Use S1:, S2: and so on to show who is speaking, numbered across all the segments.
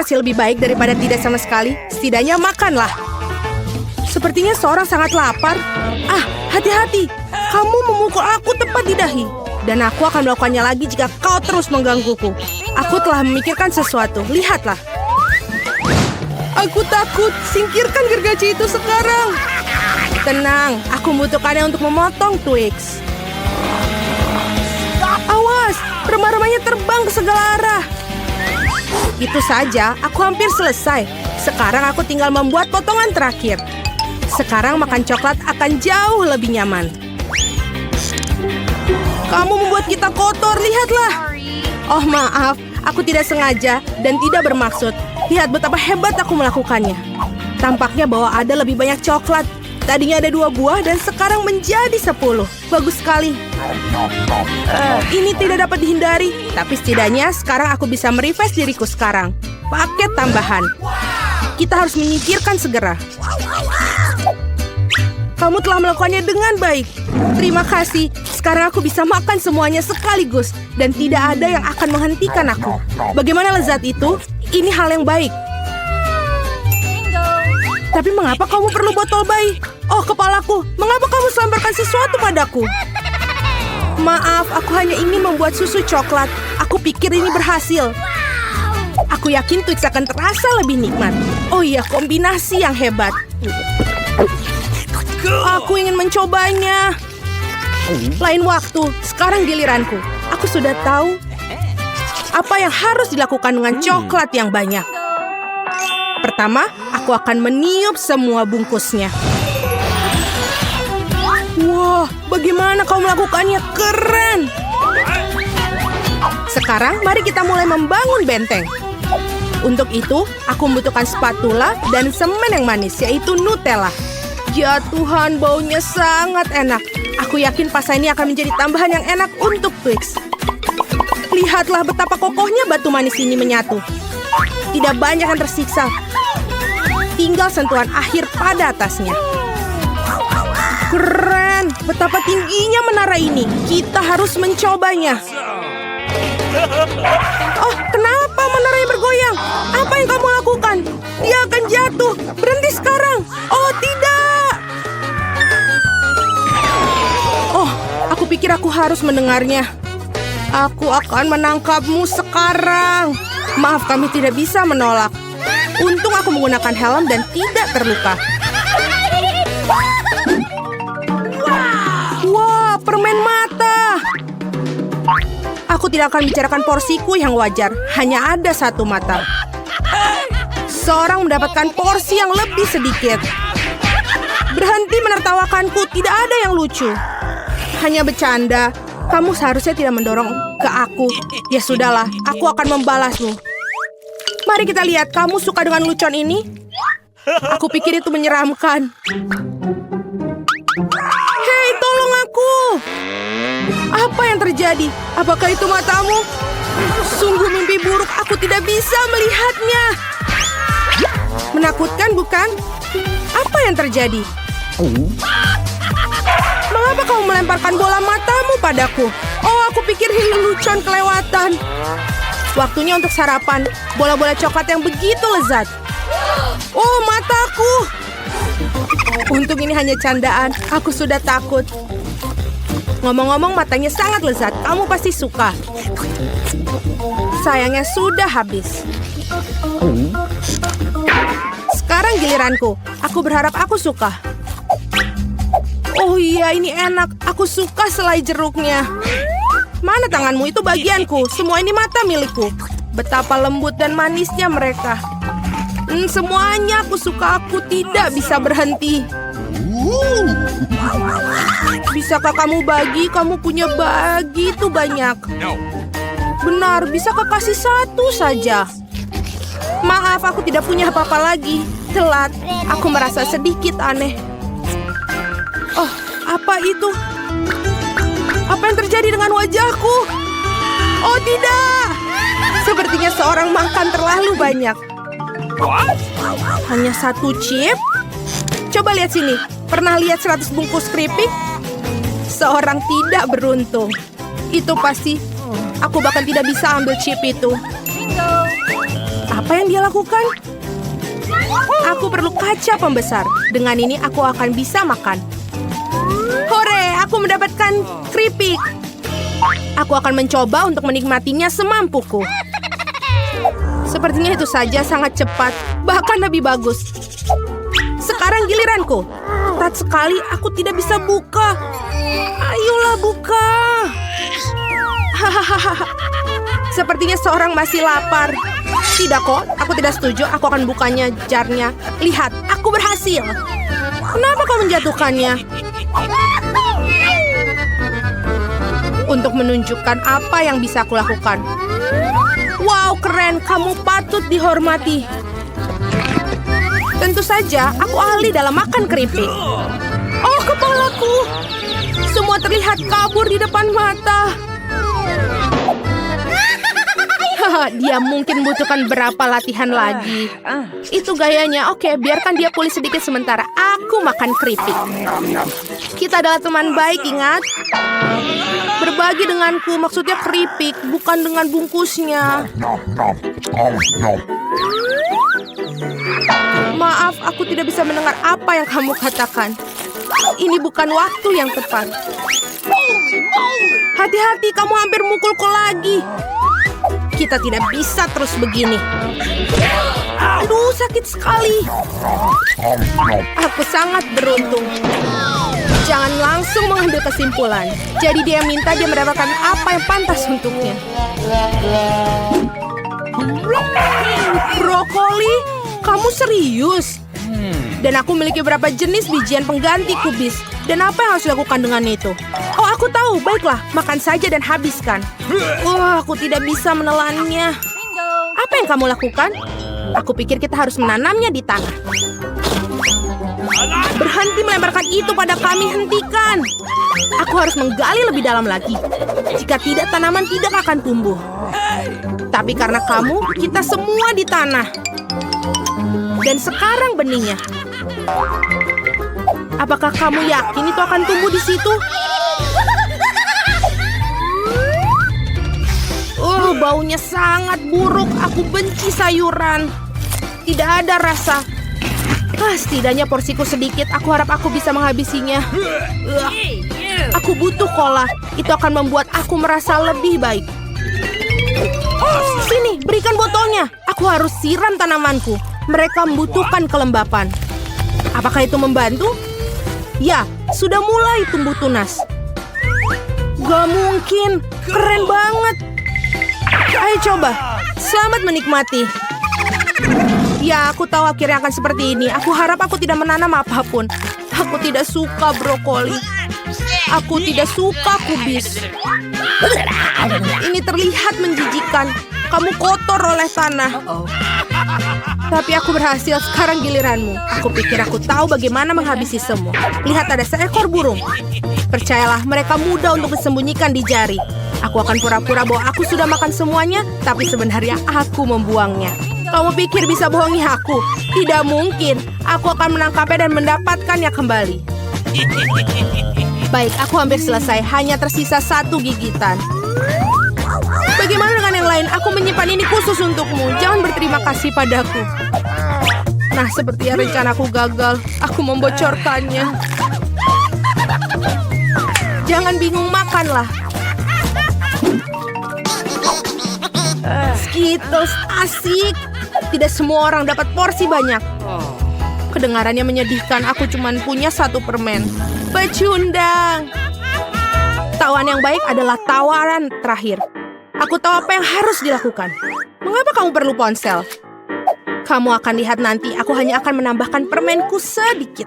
S1: masih lebih baik daripada tidak sama sekali. Setidaknya makanlah. Sepertinya seorang sangat lapar. Ah, hati-hati. Kamu memukul aku tepat di dahi. Dan aku akan melakukannya lagi jika kau terus menggangguku. Aku telah memikirkan sesuatu. Lihatlah. Aku takut. Singkirkan gergaji itu sekarang. Tenang, aku membutuhkannya untuk memotong Twix. Awas, remah-remahnya terbang ke segala arah. Itu saja, aku hampir selesai. Sekarang aku tinggal membuat potongan terakhir. Sekarang makan coklat akan jauh lebih nyaman. Kamu membuat kita kotor, lihatlah. Oh maaf, aku tidak sengaja dan tidak bermaksud. Lihat betapa hebat aku melakukannya. Tampaknya bahwa ada lebih banyak coklat. Tadinya ada 2 buah dan sekarang menjadi 10. Bagus sekali. Ini tidak dapat dihindari. Tapi setidaknya sekarang aku bisa merefresh diriku sekarang. Paket tambahan. Kita harus menyingkirkan segera. Kamu telah melakukannya dengan baik. Terima kasih. Sekarang aku bisa makan semuanya sekaligus. Dan tidak ada yang akan menghentikan aku. Bagaimana lezat itu? Ini hal yang baik. Tapi mengapa kamu perlu botol bayi? Oh, kepalaku. Mengapa kamu selemparkan sesuatu padaku? Maaf, aku hanya ingin membuat susu coklat. Aku pikir ini berhasil. Aku yakin Twix akan terasa lebih nikmat. Oh iya, kombinasi yang hebat. Aku ingin mencobanya. Lain waktu, sekarang giliranku. Aku sudah tahu apa yang harus dilakukan dengan coklat yang banyak. Pertama, aku akan meniup semua bungkusnya. Wah, bagaimana kau melakukannya? Keren! Sekarang, mari kita mulai membangun benteng. Untuk itu, aku membutuhkan spatula dan semen yang manis, yaitu Nutella. Ya Tuhan, baunya sangat enak. Aku yakin pasta ini akan menjadi tambahan yang enak untuk Twix. Lihatlah betapa kokohnya batu manis ini menyatu. Tidak banyak yang tersiksa. Tinggal sentuhan akhir pada atasnya. Keren! Betapa tingginya menara ini. Kita harus mencobanya. Oh, kenapa menaranya bergoyang? Apa yang kamu lakukan? Dia akan jatuh. Berhenti sekarang. Oh, tidak! Oh, aku pikir aku harus mendengarnya. Aku akan menangkapmu sekarang. Maaf, kami tidak bisa menolak. Untung aku menggunakan helm dan tidak terluka. Wah, permen mata. Aku tidak akan bicarakan porsiku yang wajar. Hanya ada 1 mata. Seorang mendapatkan porsi yang lebih sedikit. Berhenti menertawakanku, tidak ada yang lucu. Hanya bercanda. Kamu seharusnya tidak mendorong ke aku. Ya sudahlah, aku akan membalasmu. Mari kita lihat, kamu suka dengan lucuan ini? Aku pikir itu menyeramkan. Hei, tolong aku! Apa yang terjadi? Apakah itu matamu? Sungguh mimpi buruk, aku tidak bisa melihatnya. Menakutkan, bukan? Apa yang terjadi? Mengapa kamu melemparkan bola matamu padaku? Oh, aku pikir lelucon kelewatan. Waktunya untuk sarapan. Bola-bola coklat yang begitu lezat. Oh, mataku. Untung ini hanya candaan. Aku sudah takut. Ngomong-ngomong, matanya sangat lezat. Kamu pasti suka. Sayangnya sudah habis. Sekarang giliranku. Aku berharap aku suka. Oh iya, ini enak. Aku suka selai jeruknya. Mana tanganmu? Itu bagianku. Semua ini mata milikku. Betapa lembut dan manisnya mereka. Semuanya aku suka. Aku tidak bisa berhenti. Bisakah kamu bagi? Kamu punya begitu banyak. Benar, bisakah kasih 1 saja? Maaf, aku tidak punya apa-apa lagi. Telat. Aku merasa sedikit aneh. Oh, apa itu? Apa yang terjadi dengan wajahku? Oh tidak! Sepertinya seorang makan terlalu banyak. Hanya 1 chip? Coba lihat sini. Pernah lihat 100 bungkus keripik? Seorang tidak beruntung. Itu pasti. Aku bahkan tidak bisa ambil chip itu. Apa Apa yang dia lakukan? Aku perlu kaca pembesar. Dengan ini aku akan bisa makan. Hore, aku mendapatkan keripik. Aku akan mencoba untuk menikmatinya semampuku. Sepertinya itu saja sangat cepat, bahkan lebih bagus. Sekarang giliranku. Ketat sekali, aku tidak bisa buka. Ayolah buka. Hahaha. Sepertinya seorang masih lapar. Tidak kok, aku tidak setuju. Aku akan bukanya jarnya. Lihat, aku berhasil. Kenapa kau menjatuhkannya? Untuk menunjukkan apa yang bisa aku lakukan. Wow, keren. Kamu patut dihormati. Tentu saja, aku ahli dalam makan keripik. Oh, kepalaku. Semua terlihat kabur di depan mata. Dia mungkin butuhkan berapa latihan lagi. Itu gayanya. Oke, biarkan dia pulih sedikit sementara. Aku makan keripik. Kita adalah teman baik, ingat? Berbagi denganku, maksudnya keripik, bukan dengan bungkusnya. Maaf, aku tidak bisa mendengar apa yang kamu katakan. Ini bukan waktu yang tepat. Hati-hati, kamu hampir mukulku lagi. Kita tidak bisa terus begini. Aduh, sakit sekali. Aku sangat beruntung. Jangan langsung mengambil kesimpulan. Jadi dia minta dia mendapatkan apa yang pantas untuknya. Brokoli? Kamu serius? Dan aku memiliki beberapa jenis bijian pengganti kubis. Dan apa yang harus dilakukan dengan itu? Oh, aku tahu. Baiklah, makan saja dan habiskan. Wah, aku tidak bisa menelannya. Apa yang kamu lakukan? Aku pikir kita harus menanamnya di tanah. Berhenti melemparkan itu pada kami, hentikan. Aku harus menggali lebih dalam lagi. Jika tidak, tanaman tidak akan tumbuh. Tapi karena kamu, kita semua di tanah. Dan sekarang benihnya. Apakah kamu yakin itu akan tumbuh di situ? Baunya sangat buruk. Aku benci sayuran. Tidak ada rasa. Setidaknya porsiku sedikit. Aku harap aku bisa menghabisinya. Aku butuh cola. Itu akan membuat aku merasa lebih baik. Sini, berikan botolnya. Aku harus siram tanamanku. Mereka membutuhkan kelembapan. Apakah itu membantu? Ya, sudah mulai tumbuh tunas. Gak mungkin. Keren banget. Ayo coba. Selamat menikmati. Ya, aku tahu akhirnya akan seperti ini. Aku harap aku tidak menanam apapun. Aku tidak suka brokoli. Aku tidak suka kubis. Ini terlihat menjijikan. Kamu kotor oleh tanah. Tapi aku berhasil. Sekarang giliranmu. Aku pikir aku tahu bagaimana menghabisi semua. Lihat, ada seekor burung. Percayalah, mereka mudah untuk disembunyikan di jari. Aku akan pura-pura bahwa aku sudah makan semuanya, tapi sebenarnya aku membuangnya. Kamu pikir bisa bohongi aku? Tidak mungkin. Aku akan menangkapnya dan mendapatkannya kembali. Baik, aku hampir selesai. Hanya tersisa satu gigitan. Bagaimana dengan yang lain? Aku menyimpan ini khusus untukmu. Jangan berterima kasih padaku. Nah, sepertinya rencanaku gagal. Aku membocorkannya. Jangan bingung, makanlah. Skittles asik. Tidak semua orang dapat porsi banyak. Kedengarannya menyedihkan. Aku cuma punya satu permen. Pecundang. Tawaran yang baik adalah tawaran terakhir. Aku tahu apa yang harus dilakukan. Mengapa kamu perlu ponsel? Kamu akan lihat nanti. Aku hanya akan menambahkan permenku sedikit.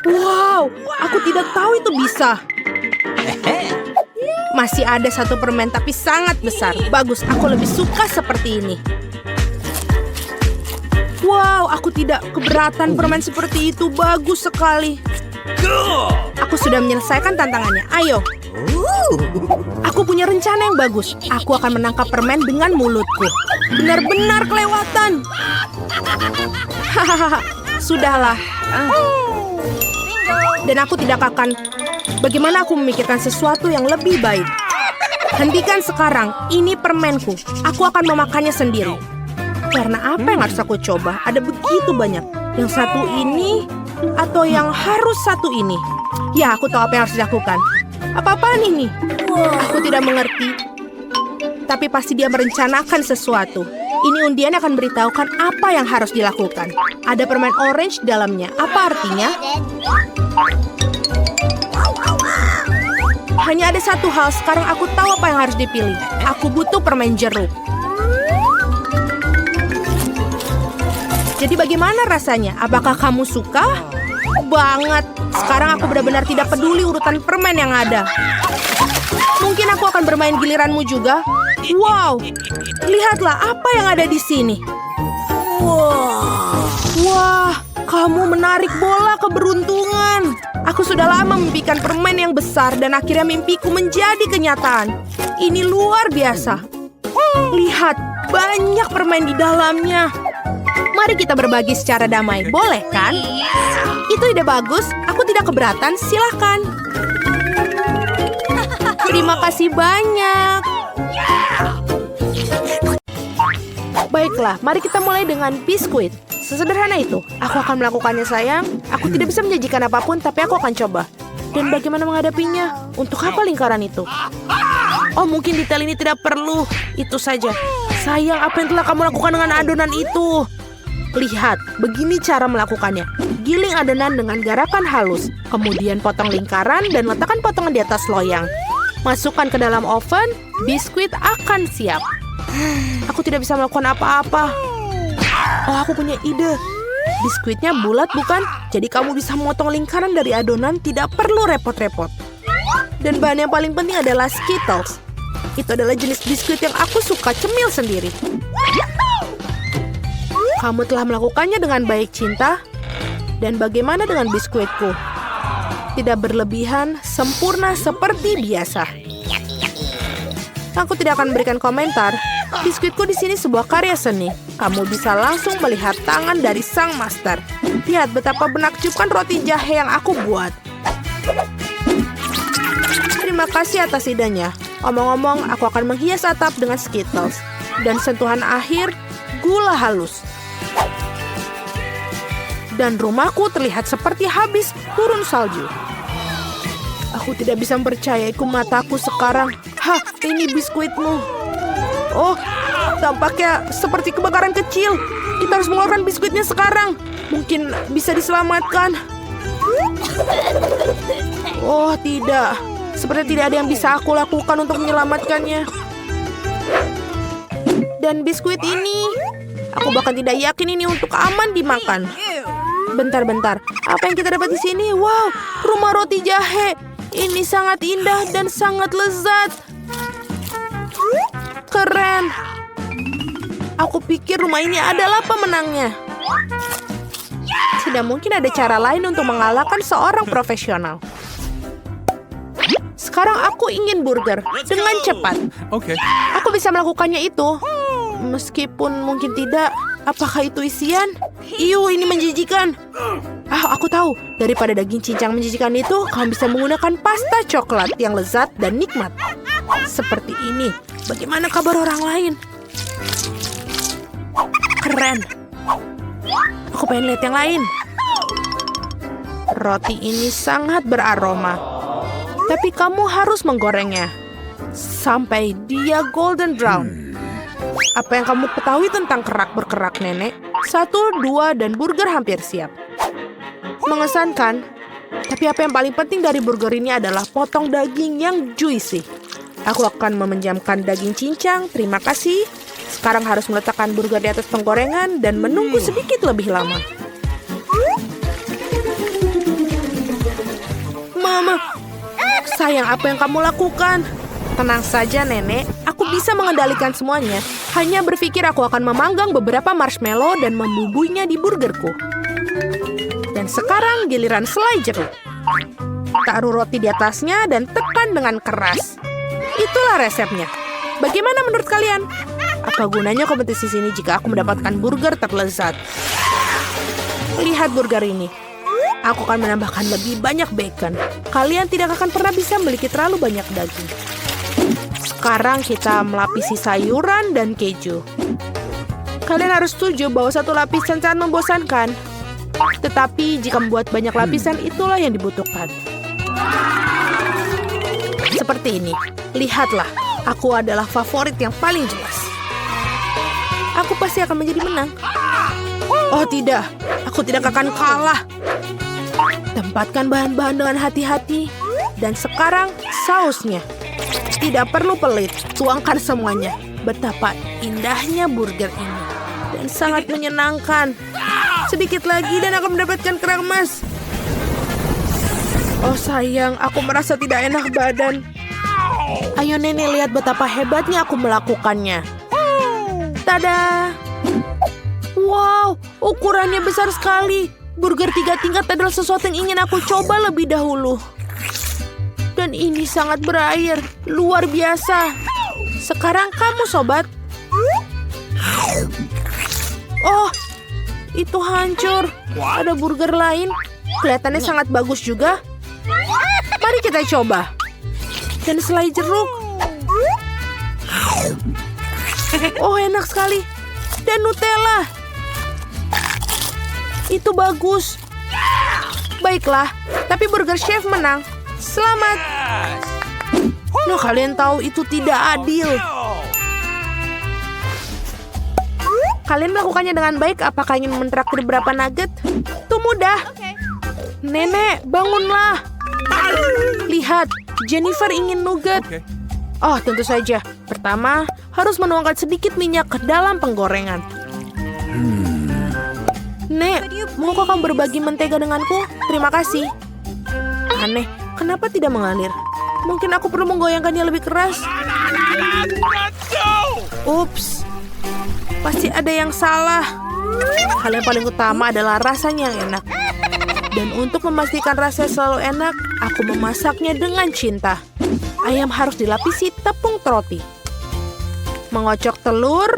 S1: Wow, aku tidak tahu itu bisa. Masih ada satu permen tapi sangat besar. Bagus, aku lebih suka seperti ini. Wow, aku tidak keberatan permen seperti itu. Bagus sekali. Aku sudah menyelesaikan tantangannya. Ayo. Aku punya rencana yang bagus. Aku akan menangkap permen dengan mulutku. Benar-benar kelewatan. Hahaha. Sudahlah. Dan aku tidak akan... Bagaimana aku memikirkan sesuatu yang lebih baik? Hentikan sekarang. Ini permenku. Aku akan memakannya sendiri. Karena apa yang harus aku coba? Ada begitu banyak. Yang satu ini atau yang harus satu ini? Ya, aku tahu apa yang harus dilakukan. Apa-apaan ini? Aku tidak mengerti. Tapi pasti dia merencanakan sesuatu. Ini undian akan beritahukan apa yang harus dilakukan. Ada permen orange di dalamnya. Apa artinya? Hanya ada satu hal. Sekarang aku tahu apa yang harus dipilih. Aku butuh permen jeruk. Jadi bagaimana rasanya? Apakah kamu suka? Banget. Sekarang aku benar-benar tidak peduli urutan permen yang ada. Mungkin aku akan bermain giliranmu juga. Wow, lihatlah apa yang ada di sini. Wah, kamu menarik bola keberuntungan. Aku sudah lama memimpikan permen yang besar dan akhirnya mimpiku menjadi kenyataan. Ini luar biasa. Lihat, banyak permen di dalamnya. Mari kita berbagi secara damai, boleh kan? Itu ide bagus, aku tidak keberatan, silakan. Terima kasih banyak. Baiklah, mari kita mulai dengan biskuit. Sesederhana itu, aku akan melakukannya sayang. Aku tidak bisa menjanjikan apapun, tapi aku akan coba. Dan bagaimana menghadapinya? Untuk apa lingkaran itu? Oh, mungkin detail ini tidak perlu. Itu saja. Sayang, apa yang telah kamu lakukan dengan adonan itu? Lihat, begini cara melakukannya. Giling adonan dengan garakan halus. Kemudian potong lingkaran dan letakkan potongan di atas loyang. Masukkan ke dalam oven, biskuit akan siap. Aku tidak bisa melakukan apa-apa. Oh, aku punya ide. Biskuitnya bulat bukan? Jadi kamu bisa memotong lingkaran dari adonan, tidak perlu repot-repot. Dan bahan yang paling penting adalah Skittles. Itu adalah jenis biskuit yang aku suka cemil sendiri. Kamu telah melakukannya dengan baik, Cinta. Dan bagaimana dengan biskuitku? Tidak berlebihan, sempurna seperti biasa. Aku tidak akan memberikan komentar. Biskuitku di sini sebuah karya seni. Kamu bisa langsung melihat tangan dari sang master. Lihat betapa menakjubkan roti jahe yang aku buat. Terima kasih atas idenya. Omong-omong, aku akan menghias atap dengan Skittles. Dan sentuhan akhir, gula halus. Dan rumahku terlihat seperti habis turun salju. Aku tidak bisa mempercayai mataku sekarang. Hah, ini biskuitmu. Oh, tampaknya seperti kebakaran kecil. Kita harus mengeluarkan biskuitnya sekarang. Mungkin bisa diselamatkan. Oh, tidak. Seperti tidak ada yang bisa aku lakukan untuk menyelamatkannya. Dan biskuit ini, aku bahkan tidak yakin ini untuk aman dimakan. Bentar-bentar, apa yang kita dapat di sini? Wow, rumah roti jahe. Ini sangat indah dan sangat lezat. Keren. Aku pikir rumah ini adalah pemenangnya. Tidak mungkin ada cara lain untuk mengalahkan seorang profesional. Sekarang aku ingin burger dengan cepat.
S2: Oke.
S1: Aku bisa melakukannya itu. Meskipun mungkin tidak. Apakah itu isian? Iu, ini menjijikan. Aku tahu. Daripada daging cincang menjijikan itu, kamu bisa menggunakan pasta coklat yang lezat dan nikmat. Seperti ini. Bagaimana kabar orang lain? Keren. Aku pengen lihat yang lain. Roti ini sangat beraroma. Tapi kamu harus menggorengnya sampai dia golden brown. Apa yang kamu ketahui tentang kerak berkerak, Nenek? 1, 2, dan burger hampir siap. Mengesankan. Tapi apa yang paling penting dari burger ini adalah potong daging yang juicy. Aku akan meminjamkan daging cincang, terima kasih. Sekarang harus meletakkan burger di atas penggorengan dan menunggu sedikit lebih lama. Mama, sayang, apa yang kamu lakukan? Tenang saja, Nenek. Aku bisa mengendalikan semuanya. Hanya berpikir aku akan memanggang beberapa marshmallow dan membubuinya di burgerku. Dan sekarang giliran selai jeruk. Taruh roti di atasnya dan tekan dengan keras. Itulah resepnya. Bagaimana menurut kalian? Apa gunanya kompetisi sini jika aku mendapatkan burger terlezat? Lihat burger ini. Aku akan menambahkan lebih banyak bacon. Kalian tidak akan pernah bisa memiliki terlalu banyak daging. Sekarang kita melapisi sayuran dan keju. Kalian harus setuju bahwa satu lapisan sangat membosankan. Tetapi jika membuat banyak lapisan, itulah yang dibutuhkan. Seperti ini. Lihatlah, aku adalah favorit yang paling jelas. Aku pasti akan menjadi menang. Oh tidak, aku tidak akan kalah. Tempatkan bahan-bahan dengan hati-hati. Dan sekarang sausnya. Tidak perlu pelit, tuangkan semuanya. Betapa indahnya burger ini. Dan sangat menyenangkan. Sedikit lagi dan akan mendapatkan kerang emas. Oh sayang, aku merasa tidak enak badan. Ayo nenek, lihat betapa hebatnya aku melakukannya. Tada! Wow, ukurannya besar sekali. Burger 3 tingkat adalah sesuatu yang ingin aku coba lebih dahulu. Dan ini sangat berair, luar biasa. Sekarang kamu, sobat. Oh, itu hancur. Ada burger lain. Kelihatannya sangat bagus juga. Mari kita coba. Dan selai jeruk. Oh, enak sekali. Dan Nutella. Itu bagus. Baiklah, tapi burger chef menang. Selamat. Nah, kalian tahu itu tidak adil. Kalian melakukannya dengan baik. Apakah ingin mentraktir berapa nugget? Itu mudah. Nenek, bangunlah. Lihat, Jennifer ingin nugget. Oh, tentu saja. Pertama, harus menuangkan sedikit minyak ke dalam penggorengan. Nek, maukah kamu berbagi mentega denganku? Terima kasih. Aneh, kenapa tidak mengalir? Mungkin aku perlu menggoyangkannya lebih keras. Ups, pasti ada yang salah. Hal yang paling utama adalah rasanya yang enak. Dan untuk memastikan rasanya selalu enak, aku memasaknya dengan cinta. Ayam harus dilapisi tepung roti. Mengocok telur.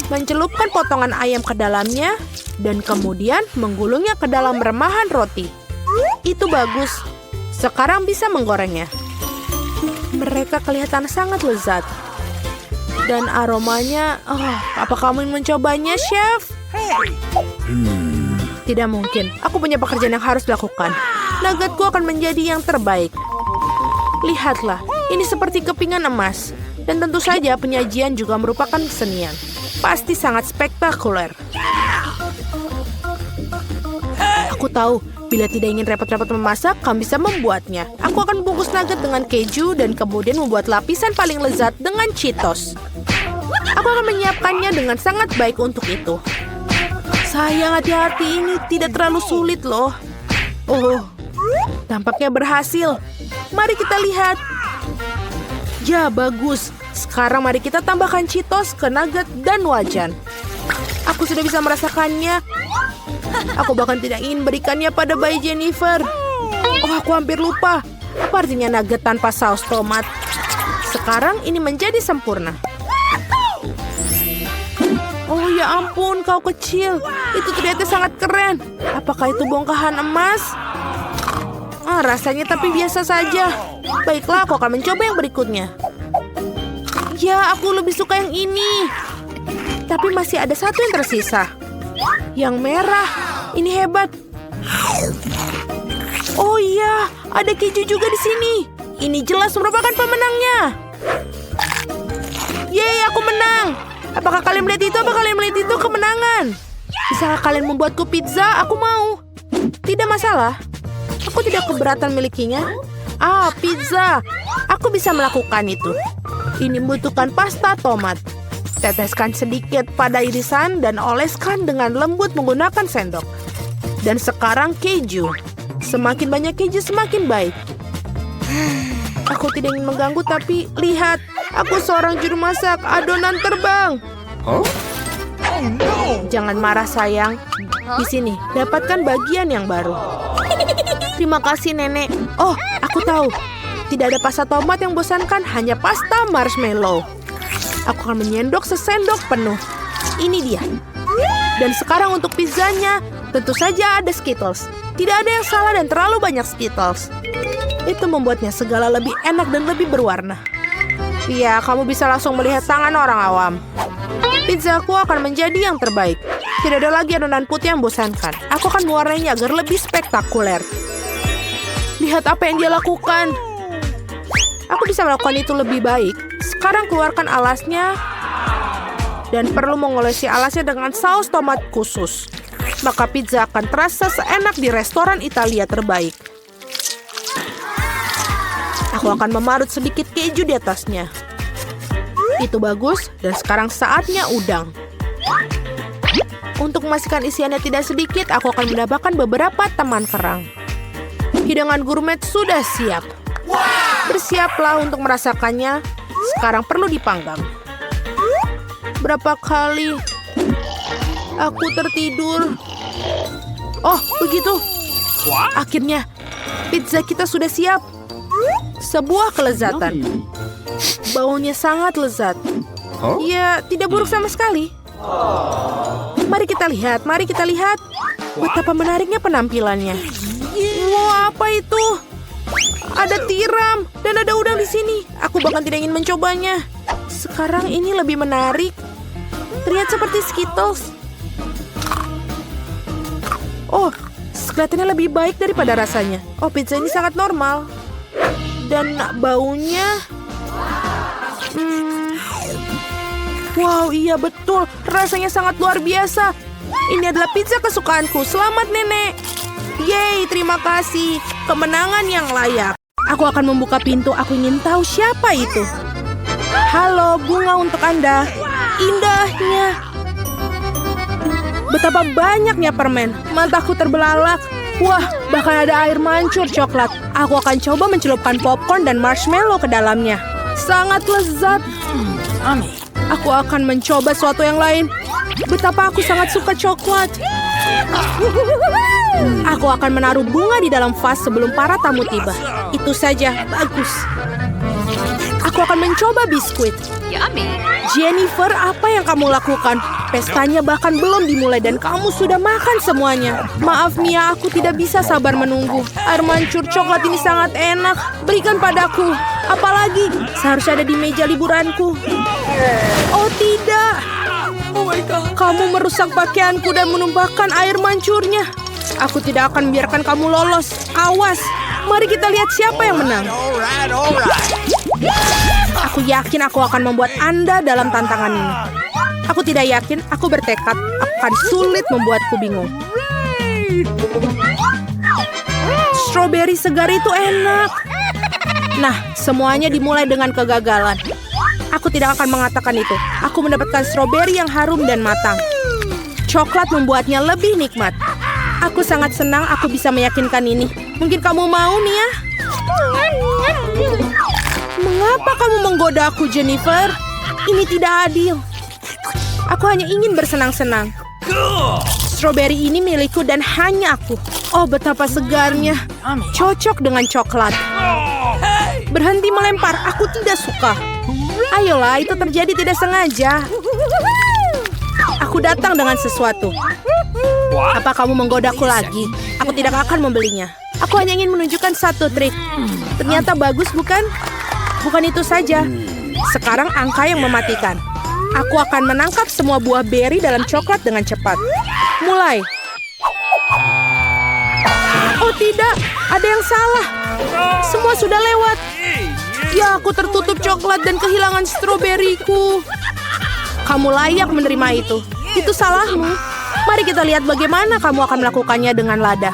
S1: Mencelupkan potongan ayam ke dalamnya. Dan kemudian menggulungnya ke dalam remahan roti. Itu bagus. Sekarang bisa menggorengnya. Mereka kelihatan sangat lezat. Dan aromanya... Oh, apa kamu ingin mencobanya, Chef? Tidak mungkin. Aku punya pekerjaan yang harus dilakukan. Nuggetku akan menjadi yang terbaik. Lihatlah, ini seperti kepingan emas. Dan tentu saja penyajian juga merupakan kesenian. Pasti sangat spektakuler. Aku tahu, bila tidak ingin repot-repot memasak, kamu bisa membuatnya. Aku akan bungkus nugget dengan keju dan kemudian membuat lapisan paling lezat dengan Cheetos. Aku akan menyiapkannya dengan sangat baik untuk itu. Sayang, hati-hati, ini tidak terlalu sulit loh. Oh, tampaknya berhasil. Mari kita lihat. Ya, bagus. Sekarang mari kita tambahkan Cheetos ke nugget dan wajan. Aku sudah bisa merasakannya. Aku bahkan tidak ingin berikannya pada bayi Jennifer. Oh, aku hampir lupa. Apa artinya nugget tanpa saus tomat? Sekarang ini menjadi sempurna. Oh ya ampun, kau kecil. Itu ternyata sangat keren. Apakah itu bongkahan emas? Rasanya tapi biasa saja. Baiklah, aku akan mencoba yang berikutnya. Ya, aku lebih suka yang ini. Tapi masih ada satu yang tersisa. Yang merah. Ini hebat. Oh iya, ada keju juga di sini. Ini jelas merupakan pemenangnya. Yeay, aku menang. Apakah kalian melihat itu? Apakah kalian melihat itu kemenangan? Bisakah kalian membuatku pizza? Aku mau. Tidak masalah. Aku tidak keberatan milikinya. Pizza. Aku bisa melakukan itu. Ini membutuhkan pasta tomat. Teteskan sedikit pada irisan dan oleskan dengan lembut menggunakan sendok. Dan sekarang keju. Semakin banyak keju semakin baik. Aku tidak ingin mengganggu tapi lihat. Aku seorang juru masak. Adonan terbang. Jangan marah sayang. Di sini, dapatkan bagian yang baru. Terima kasih nenek. Oh, aku tahu. Tidak ada pasta tomat yang bosankan, hanya pasta marshmallow. Aku akan menyendok sesendok penuh. Ini dia. Dan sekarang untuk pizzanya, tentu saja ada Skittles. Tidak ada yang salah dan terlalu banyak Skittles. Itu membuatnya segala lebih enak dan lebih berwarna. Iya, kamu bisa langsung melihat tangan orang awam. Pizzaku akan menjadi yang terbaik. Tidak ada lagi adonan putih yang bosankan. Aku akan mewarnainya agar lebih spektakuler. Lihat apa yang dia lakukan. Aku bisa melakukan itu lebih baik. Sekarang keluarkan alasnya. Dan perlu mengolesi alasnya dengan saus tomat khusus. Maka pizza akan terasa seenak di restoran Italia terbaik. Aku akan memarut sedikit keju di atasnya. Itu bagus, dan sekarang saatnya udang. Untuk memastikan isiannya tidak sedikit, aku akan menambahkan beberapa teman kerang. Hidangan gourmet sudah siap. Bersiaplah untuk merasakannya. Sekarang perlu dipanggang. Berapa kali aku tertidur. Oh, begitu. Akhirnya, pizza kita sudah siap. Sebuah kelezatan. Baunya sangat lezat. Ya, tidak buruk sama sekali. Mari kita lihat, mari kita lihat. Betapa menariknya penampilannya. Wow, apa itu? Ada tiram dan ada udang di sini. Aku bahkan tidak ingin mencobanya. Sekarang ini lebih menarik. Terlihat seperti Skittles. Oh, kelihatannya lebih baik daripada rasanya. Oh, pizza ini sangat normal. Dan baunya... Wow, iya betul. Rasanya sangat luar biasa. Ini adalah pizza kesukaanku. Selamat, Nenek. Yeay, terima kasih. Kemenangan yang layak. Aku akan membuka pintu. Aku ingin tahu siapa itu. Halo, bunga untuk Anda. Indahnya. Betapa banyaknya permen. Mataku terbelalak. Wah, bahkan ada air mancur coklat. Aku akan coba mencelupkan popcorn dan marshmallow ke dalamnya. Sangat lezat. Aku akan mencoba sesuatu yang lain. Betapa aku sangat suka coklat. Aku akan menaruh bunga di dalam vas sebelum para tamu tiba. Itu saja, bagus. Aku akan mencoba biskuit. Jennifer, apa yang kamu lakukan? Pestanya bahkan belum dimulai dan kamu sudah makan semuanya. Maaf Mia, aku tidak bisa sabar menunggu. Air mancur coklat ini sangat enak. Berikan padaku. Apalagi, seharusnya ada di meja liburanku. Oh tidak. Kamu merusak pakaianku dan menumpahkan air mancurnya. Aku tidak akan membiarkan kamu lolos. Awas. Mari kita lihat siapa yang menang. Aku yakin aku akan membuat Anda dalam tantangan ini. Aku tidak yakin, aku bertekad akan sulit membuatku bingung. Strawberry segar itu enak. Nah, semuanya dimulai dengan kegagalan. Aku tidak akan mengatakan itu. Aku mendapatkan strawberry yang harum dan matang. Coklat membuatnya lebih nikmat. Aku sangat senang aku bisa meyakinkan ini. Mungkin kamu mau, Mia? Mengapa kamu menggoda aku, Jennifer? Ini tidak adil. Aku hanya ingin bersenang-senang. Strawberry ini milikku dan hanya aku. Oh, betapa segarnya. Cocok dengan coklat. Berhenti melempar, aku tidak suka. Ayolah, itu terjadi tidak sengaja. Aku datang dengan sesuatu. Apa kamu menggodaku lagi? Aku tidak akan membelinya. Aku hanya ingin menunjukkan satu trik. Ternyata bagus, bukan? Bukan itu saja. Sekarang angka yang mematikan. Aku akan menangkap semua buah beri dalam coklat dengan cepat. Mulai. Oh tidak, ada yang salah. Semua sudah lewat. Ya, aku tertutup coklat dan kehilangan stroberiku. Kamu layak menerima itu. Itu salahmu. Mari kita lihat bagaimana kamu akan melakukannya dengan lada.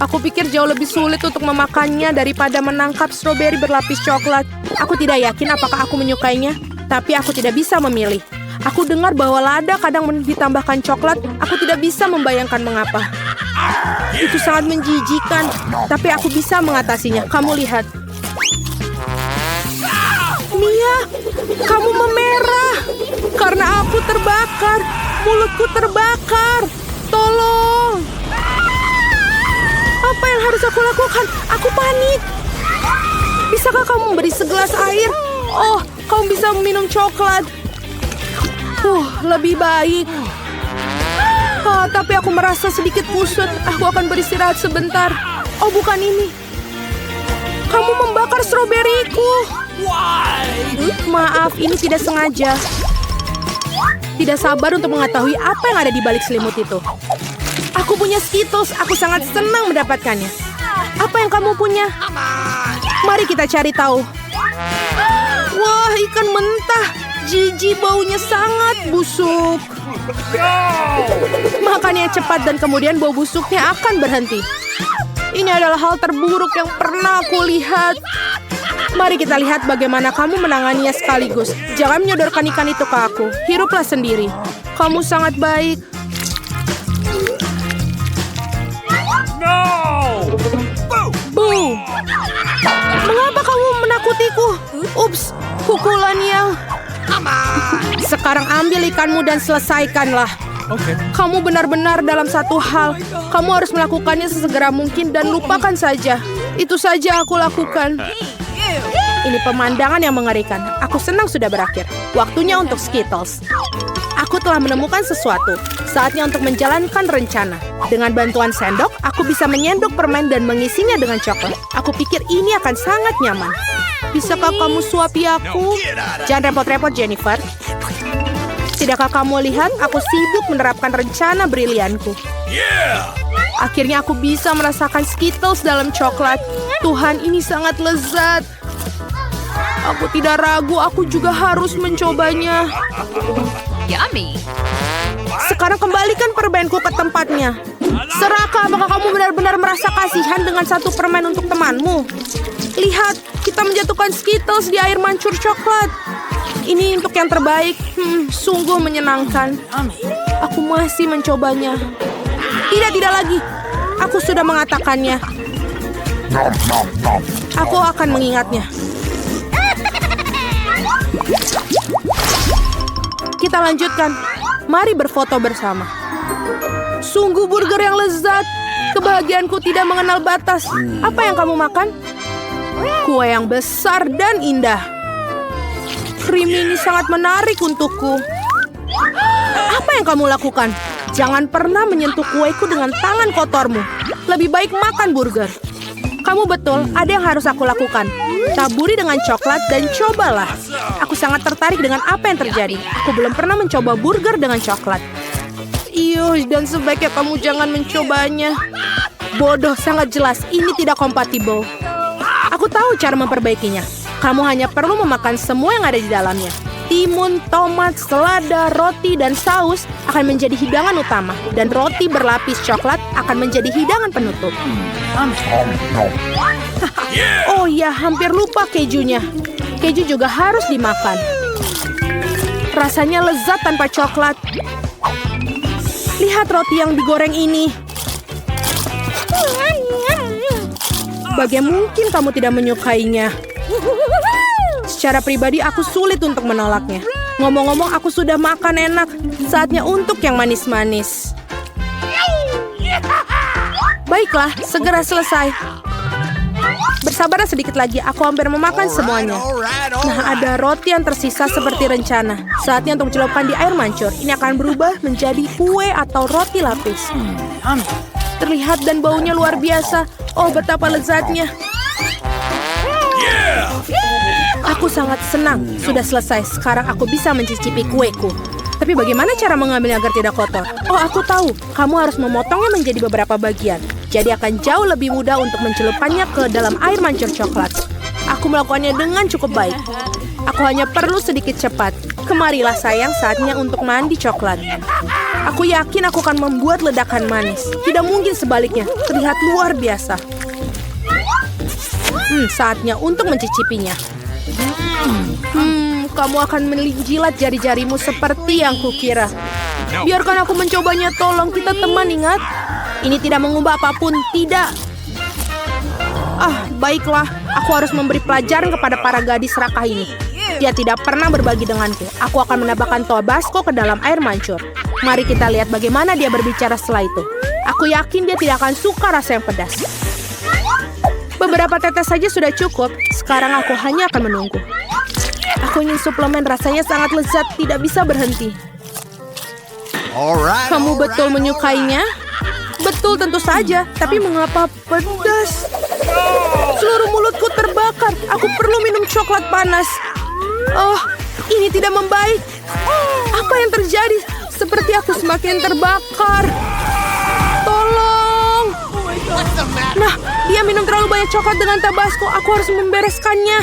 S1: Aku pikir jauh lebih sulit untuk memakannya daripada menangkap stroberi berlapis coklat. Aku tidak yakin apakah aku menyukainya, tapi aku tidak bisa memilih. Aku dengar bahwa lada kadang ditambahkan coklat. Aku tidak bisa membayangkan mengapa. Itu sangat menjijikan, tapi aku bisa mengatasinya. Kamu lihat. Mia, kamu memerah. Karena aku terbakar. Mulutku terbakar. Tolong. Apa yang harus aku lakukan? Aku panik. Bisakah kamu memberi segelas air? Oh, kamu bisa meminum coklat. Lebih baik. Tapi aku merasa sedikit kusut. Aku akan beristirahat sebentar. Oh, bukan ini. Kamu membakar stroberiku. Maaf, ini tidak sengaja. Tidak sabar untuk mengetahui apa yang ada di balik selimut itu. Aku punya Skittles, aku sangat senang mendapatkannya. Apa yang kamu punya? Mari kita cari tahu. Wah, ikan mentah. Jijik, baunya sangat busuk. Makannya cepat dan kemudian bau busuknya akan berhenti. Ini adalah hal terburuk yang pernah aku lihat. Mari kita lihat bagaimana kamu menanganinya sekaligus. Jangan menyodorkan ikan itu ke aku. Hiruplah sendiri. Kamu sangat baik. Bu, mengapa kamu menakutiku? Ups, pukulan yang... Sekarang ambil ikanmu dan selesaikanlah. Kamu benar-benar dalam satu hal. Kamu harus melakukannya sesegera mungkin dan lupakan saja. Itu saja aku lakukan. Ini pemandangan yang mengerikan. Aku senang sudah berakhir. Waktunya untuk Skittles. Aku telah menemukan sesuatu. Saatnya untuk menjalankan rencana. Dengan bantuan sendok, aku bisa menyendok permen dan mengisinya dengan coklat. Aku pikir ini akan sangat nyaman. Bisakah kamu suapi aku? Jangan repot-repot, Jennifer. Tidakkah kamu lihat aku sibuk menerapkan rencana brilianku? Akhirnya aku bisa merasakan Skittles dalam coklat. Tuhan, ini sangat lezat. Aku tidak ragu, aku juga harus mencobanya.
S2: Yummy.
S1: Sekarang kembalikan permenku ke tempatnya. Seraka, apakah kamu benar-benar merasa kasihan dengan satu permen untuk temanmu? Lihat, kita menjatuhkan Skittles di air mancur coklat. Ini untuk yang terbaik. Sungguh menyenangkan. Aku masih mencobanya. Tidak lagi. Aku sudah mengatakannya. Aku akan mengingatnya. Kita lanjutkan. Mari berfoto bersama. Sungguh burger yang lezat. Kebahagiaanku tidak mengenal batas. Apa yang kamu makan? Kue yang besar dan indah. Krim ini sangat menarik untukku. Apa yang kamu lakukan? Jangan pernah menyentuh kueku dengan tangan kotormu. Lebih baik makan burger. Kamu betul, ada yang harus aku lakukan. Taburi dengan coklat dan cobalah. Aku sangat tertarik dengan apa yang terjadi. Aku belum pernah mencoba burger dengan coklat. Dan sebaiknya kamu jangan mencobanya. Bodoh, sangat jelas. Ini tidak kompatibel. Aku tahu cara memperbaikinya. Kamu hanya perlu memakan semua yang ada di dalamnya. Timun, tomat, selada, roti, dan saus akan menjadi hidangan utama. Dan roti berlapis coklat akan menjadi hidangan penutup. Oh ya, hampir lupa kejunya. Keju juga harus dimakan. Rasanya lezat tanpa coklat. Lihat roti yang digoreng ini. Bagaimana mungkin kamu tidak menyukainya? Secara pribadi aku sulit untuk menolaknya. Ngomong-ngomong, aku sudah makan enak. Saatnya untuk yang manis-manis. Baiklah, segera selesai. Bersabarlah sedikit lagi, aku hampir memakan semuanya. Nah, ada roti yang tersisa seperti rencana. Saatnya untuk celupkan di air mancur. Ini akan berubah menjadi kue atau roti lapis. Terlihat dan baunya luar biasa. Oh, betapa lezatnya. Aku sangat senang. Sudah selesai. Sekarang aku bisa mencicipi kueku. Tapi bagaimana cara mengambilnya agar tidak kotor? Oh, aku tahu. Kamu harus memotongnya menjadi beberapa bagian. Jadi akan jauh lebih mudah untuk mencelupkannya ke dalam air mancur coklat. Aku melakukannya dengan cukup baik. Aku hanya perlu sedikit cepat. Kemarilah sayang, saatnya untuk mandi coklat. Aku yakin aku akan membuat ledakan manis. Tidak mungkin sebaliknya. Terlihat luar biasa. Saatnya untuk mencicipinya. Kamu akan menjilat jari-jarimu seperti yang kukira. Biarkan aku mencobanya, tolong. Kita teman, ingat? Ini tidak mengubah apapun, tidak. Baiklah. Aku harus memberi pelajaran kepada para gadis serakah ini. Dia tidak pernah berbagi denganku. Aku akan menambahkan Tabasco ke dalam air mancur. Mari kita lihat bagaimana dia berbicara setelah itu. Aku yakin dia tidak akan suka rasa yang pedas. Beberapa tetes saja sudah cukup. Sekarang aku hanya akan menunggu. Aku ingin suplemen, rasanya sangat lezat, tidak bisa berhenti. Kamu betul menyukainya? Betul, tentu saja. Tapi mengapa pedas? Seluruh mulutku terbakar. Aku perlu minum coklat panas. Oh, ini tidak membaik. Apa yang terjadi? Seperti aku semakin terbakar. Tolong. Nah, dia minum terlalu banyak coklat dengan tabasco. Aku harus membereskannya.